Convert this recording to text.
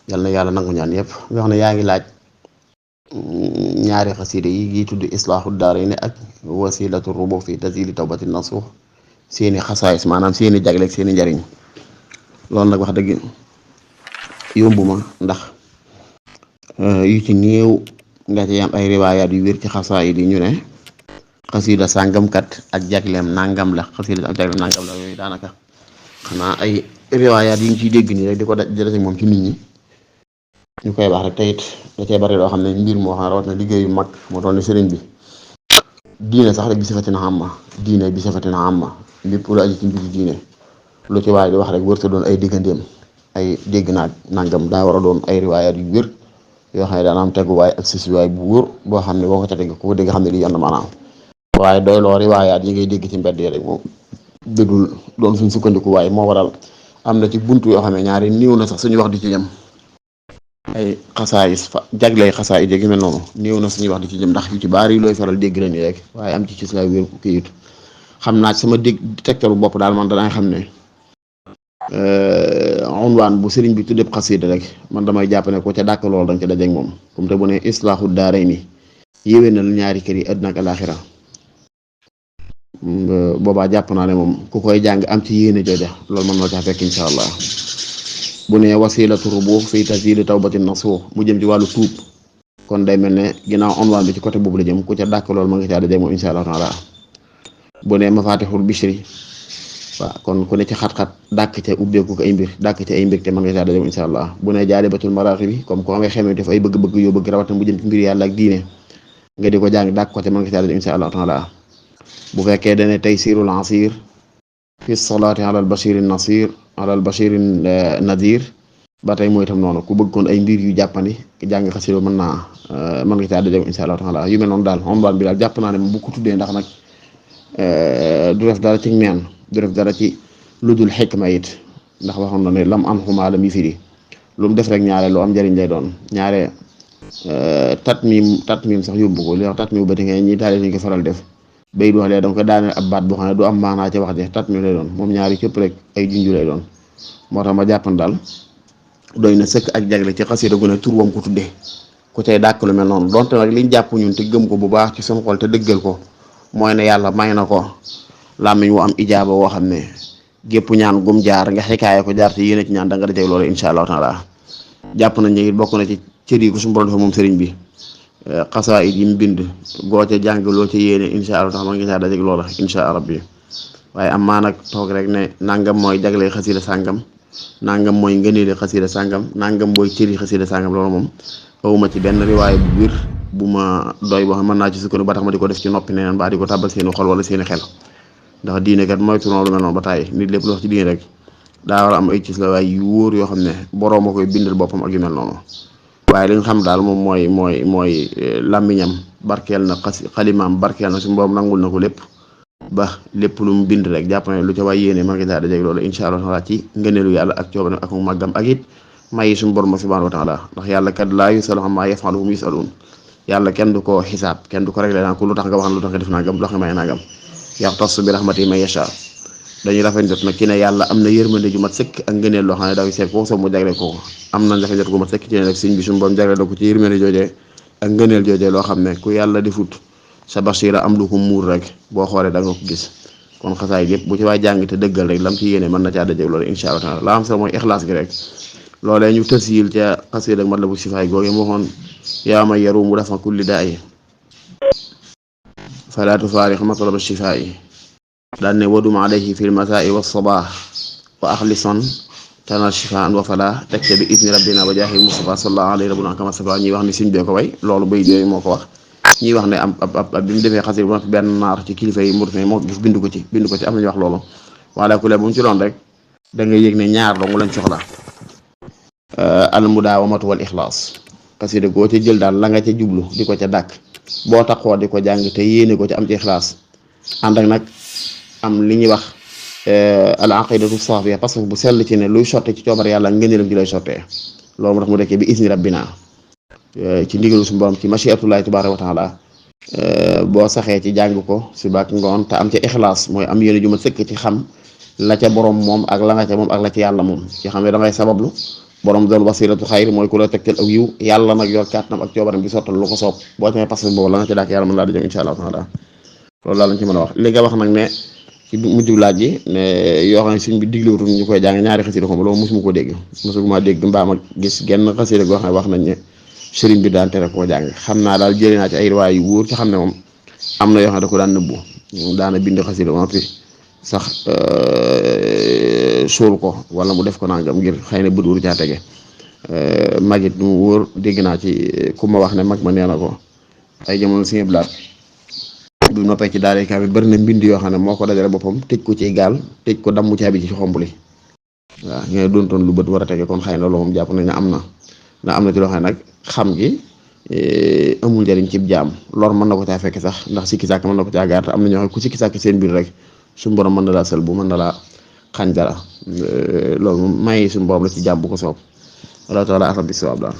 yal na yàlla nangu ñaan yëpp nga xam ne yaa ngi laaj ñaari xasida yi tudd islaahu daarayni ak wasilatu rubu fi tazili tawbati nasuux seeni xasaayis maanaam seeni jagleeg seeni njariñ loolu nag wax dëgg yombuma ndax yu ci néew nga ci am ay riwaayaat yu wér ci xasaayid yi ñu ne xasida sàngamkat ak jagleem nangam la xasida ak jagleem nangam la yooyu daanaka xanaa ay riwaayaat yi ngi ciy dégg nii rek di ko dajale moom ci nit ñi ñu koy wax rek te it da cee bari loo xam ne mbir moo xam rawat na liggéeyu mag moo toll ni sëriñ bi diine sax rek bi sifatina amma diine bi sifatina amma lépp lu aju ci mbiri diine lu ci waaye di wax rek wërta doon ay digganteem ay dégg naag nangam daa war a doon ay riwaayaat yu wér yoo xam ne daan am teguwaay ak sisiwaay bu wóor boo xam ne boo ko ca teg ko dégg xam ne lii yoon na maanaam waaye doy loo riwaayaat yi ngay dégg ci mbedd yi rek moom dëddul doon suñ sukkandiku waaye moo waral am na ci buntu yoo xam ne ñaari néew na sax suñu wax di ci jëm ay xasaayis fa jagley xasaayis yi mel noonu néew na suñuy wax di ci jëm ndax yu ci baari looy faral dégg la nii rek waaye am ci ci lay wér ku kii it xam naa ci sama dégg tegtalu bopp daal man danaa xam ne unwaan bu sëriñ bi tuddee xasida rek man damay jàpp ne ko ca dàkk lool danga ca dajeeg moom comme te bu ne islaahu daarayni yéwénal ñaari kër yi àddina ak alaaxira boobaa jàpp naa ne moom ku koy jàng am ci yéene jooja loolu mën noo caa fekk insha allah bu ne wasilatu rubuux fi tazili tawbati nasuux mu jëm ci wàllu tuub kon day mel ne ginnaaw unwaan bi ci côté boobu la jëm ku ca dàkk lool ma nga caa dajeeg moom insha allah taala bu ne mafatixul bishri waaw kon ku ne ci xat-xat dàkk ca ubbeeku ko ay mbir dàkk ca ay mbir te mën nga caa dajeeg insha allah bu ne jaalibatul maraaxibi comme ko amee xamee def ay bëgg-bëgg yoo bëgg rawatina mu jëm ci mbir yàlla ak diine nga di ko jàng dàkk ko te mën nga caa dajeeg insha allah taala bu fekkee dane taysirul asir fi salaati ala al bashiri nasir ala al bashiri nadir ba tey mooy itam noonu ku bëgg kon ay mbir yu jàppandi jàng xasida mën nga caa dajeeg insha allah taala yu mel noonu daal xambaan bi daal jàpp naa ne bu ko tuddee ndax nag du def dara ci neen du def dara ci lu dul xikma it ndax waxoon na ne lam an xumaa la mi firi lu mu def rek ñaare lu am njëriñ lay doon ñaare tatmim sax yóbbu ko li wax tatmim ba ti nga ñi daal ñu ko faral def bay du wax lee danga ko daaneel ab baat boo xam ne du am maanaa ci wax je tatmim lay doon moom ñaari cëpp rek ay junju lay doon moo tax ma jàppan daal doy na sëkk ak jagle ci xasida gu ne tur wam ko tuddee ku cay dàkk lu mel noonu donte nag liñ jàpp ñun te gëm ko bu baax ci suñu xol te dëggal ko mooy ne yàlla may na ko làmmiñ wu am ijaaba woo xam ne gépp ñaan gum jaar nga xikaaye ko jaar te yéene ci ñaan da nga dajeg loolu insha allahu taala jàpp nañ ne it bokk na ci cër yi ko suñu borom dafa moom sëriñ bi xasaayid yi mu bind goo ca jàng loo ca yéene insha allahu taala man nga caa dajeg loola insha rabbi waaye am maa nag toog rek ne nangam mooy jagle xasida sàngam nangam mooy ngëneeli xasida sàngam nangam mooy cëri xasida sàngam loolu moom awuma ci benn riwaay bu wér bu ma doy boo xam mën naa ci sukkandiku ba tax ma di ko def ci noppi neneen ba di ko tàbbal seeni xol wala seeni xel ndax diine kat mooy tournoi lu mel noonu ba tàyyi nit lépp lu wax ci diine rek daa war a am ay cis la waaye yu wóor yoo xam ne boroom a koy bindal boppam ak yu mel noonu waaye li nga xam daal moom mooy làmmiñam barkeel na xalimaam barkeel na su boroom nangul na ko lépp ba lépp lu mu bind rek jàpp ne lu ca waay yéene man nga caa dajeeg loolu insha allah taala ci ngëneelu yàlla ak coobane ak màggam ak it mayi suñu borom subhanahu wa taala ndax yàlla kat laa yusalu ammaa yafalu hum yusaluun yàlla kenn du ko xisaab kenn du ko réglé naan ko lu tax nga wax lu tax nga def nangam lu tax nga may nangam yaxtassu bi rahmatihi man yashaa dañuy rafet jot nag ci ne yàlla am na yërmande ju mat sëkk ak ngëneel loo xam ne daw seet ko soo mu jagle ko am na rafet jot gu mat sëkk ci ne nag sëñ bi suñu borom jagle ko ci yërmande joojee ak ngëneel joojee loo xam ne ku yàlla di fut sa basira am lu ko muur rek boo xoolee da nga ko gis kon xasaay yëpp bu ci waay jàng te dëggal rek lam ci yéene mën na caa dajeeg loolu insha allah taala la am solo mooy ixlaas gi rek loolee ñu tësiyil ca xasida ak Matlabu Sifaay googu mu waxoon yaa man yarumu dafa kulli daa'i falaa tufaariq matlaba shifaa'i daan ne wadum alayhi fil masaa'i was sabaax wa axlisan tanal shifaan wa falaa tekte bi idni rabbina wa jaahi Mustafa sallallahu alayhi rabbuna kama safa ñuy wax ni siñ bee ko way loolu bay yooyu moo ko wax ñuy wax ne ab bi mu defee xasida bu noppi benn naar ci kilifa yi Mauritanie moo gis bind ko ci am nañu wax loolu wala ku le bu mu ci doon rek da nga yëg ne ñaar dong lañ soxla al mudaawamatu wal ixlaas xasida goo ca jël daal la nga ca jublu di ko ca dàkk boo taxoo di ko jàng te yéene ko ci am ci ixlaas ànd ak nag am li ñuy wax al aqidatu saafiya parce que bu sell ci ne luy sotte ci coobar yàlla ngëneelam ci lay sottee loolu moo tax mu dekkee bi isni rabbina ci ndigalu suñu borom ci machiatullahi tabaaraka wa taala boo saxee ci jàng ko suba ak ngoon te am ca ixlaas mooy am yéene ju ma sëkk ci xam la ca borom moom ak la nga ca moom ak la ca yàlla moom ci xam ne da ngay sabablu borom dal wasilatu xayr mooy ku la tegtal aw yiw yàlla nag yor kàttanam ak coobaram bi sottal lu ko soob boo tamee pas boobu la nga ci daak yàlla mën laa di jox insha allah taala loolu daal lañ ci mën a wax li nga wax nag ne ci mujj laaj ji ne yoo xam ne suñ bi diglewutu ñu koy jàng ñaari xasida ko loolu mosuma ko dégg mosuma dégg mbaa ma gis genn xasida goo xam ne wax nañ ne sëriñ bi daan tere koo jàng xam naa daal jëlee naa ci ay riwaay yu wóor ci xam ne moom am na yoo xam ne da ko daan nëbbu daana bind xasida ba fi sax suul ko wala mu def ko nangam ngir xëy na bët wóor caa tege magit mu wóor dégg naa ci ku ma wax ne mag ma nee na ko ay jamono Sëñ Blaat bi noppee ci daara kaa bi bari na mbind yoo xam ne moo ko dajale boppam tëj ko ci gaal tëj ko dammu caabi ci xombuli waaw ñooy doontoon lu bët war a tege kon xëy na loolu moom jàpp nañ ne am na ci loo xam ne nag xam gi amul njëriñ ci jaam lor mën na ko caa fekk sax ndax sikki sàkk mën na ko caa gaar te am na ñoo xam ku sikki sàkk seen biir rek suñu borom mën na laa sël bu mën na laa xañ dara loolu may suñu borom la ci jaam bu ko soob wala taala arab bi sawab daal